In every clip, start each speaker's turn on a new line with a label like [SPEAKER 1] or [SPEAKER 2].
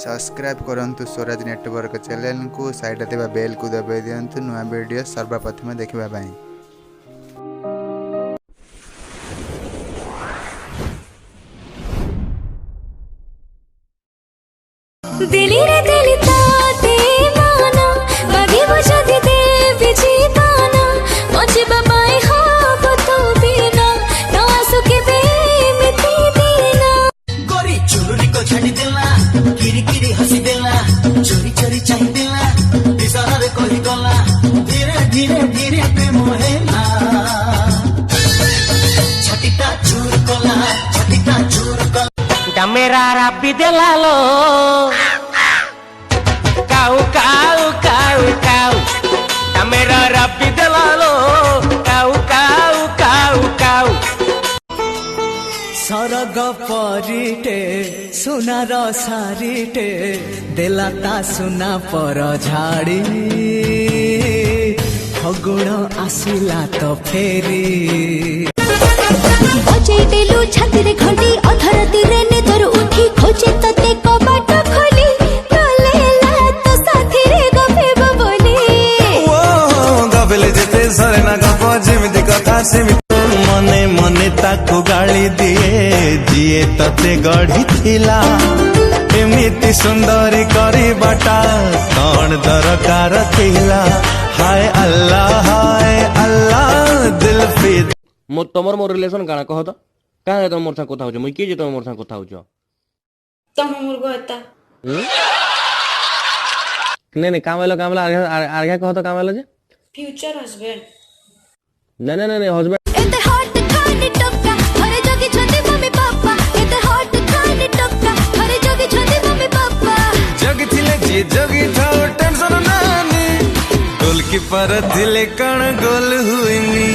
[SPEAKER 1] Subscribe करंतु Swaraj network channel को side थे बेल को दबाई दिंतु नुआ वीडियो सर्वप्रथम देखा।
[SPEAKER 2] दिली रे दिली ताते माना बागी बुझा दे देवी जीवाना मुझे बाबाई हाँ बतो बिना ना आंसू के बेमिती देना
[SPEAKER 3] गोरी चुरुरी को छाड़ी देला किरी किरी हंसी देला चोरी चोरी चाही देला इशारा रे कोई गला धीरे धीरे धीरे प्रेम हेला छटिटा चूर कला छटिटा चूर कला
[SPEAKER 4] मेरा रब्बी देला लो काऊ काऊ काऊ काऊ मेरा रब्बी देला लो काऊ काऊ काऊ काऊ
[SPEAKER 3] सरग परिटे सुनार सारिटे देला ता सुना पर झाड़ी फगुण आसिला तो फेरी
[SPEAKER 2] बजे देलु छाती रे घंटी अधर तीरे ने तोर उठी खोजे तते कबाट खोली तलेला तो साथी रे गफे बबली
[SPEAKER 5] ओ गबले जेते सरे ना गप जेमिति कथा सेमिति मने मने ताको गाली दिए जिए तते गढ़ी थिला एमिति सुंदरी करी बाटा कौन दरकार थिला हाय अल्लाह दिल फिद
[SPEAKER 4] मो तमर मोर रिलेशन काना कह तो काहे तुम मोर सा କଥା होछ मुई के जे तुम मोर सा কথা होछ
[SPEAKER 6] तम मोर गोता
[SPEAKER 4] नहीं कामला आर्या कह तो कामला जे
[SPEAKER 6] फ्यूचर हस्बैंड
[SPEAKER 4] नहीं हस्बैंड
[SPEAKER 2] एते हॉट खानी टक्का हरे जगी छते मम्मी पापा एते हॉट खानी टक्का हरे जगी छते मम्मी पापा
[SPEAKER 5] जगी थिले जी जगी थाओ टेंशन नानी गोलकीपर थिले कण गोल हुइनी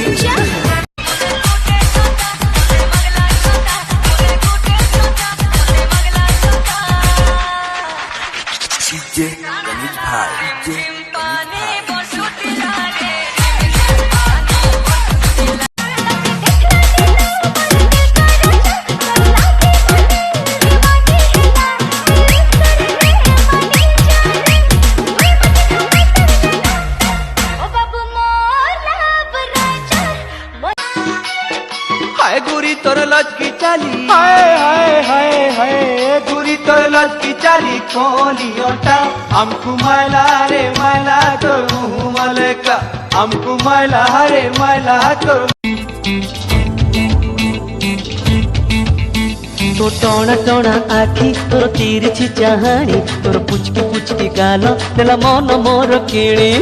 [SPEAKER 4] हाय गुरी तोर लज की चाली हाय हाय हाय हाय गुरी तोर लज की चाली कोली ओटा हमको मैला रे मैला तोर मुंह मलका हमको मैला रे मैला तोर
[SPEAKER 7] तो टोना टोना आखी तोर तिरछी चाहाणी तोर पुचकी पुचकी गाल देला मन मोर किणी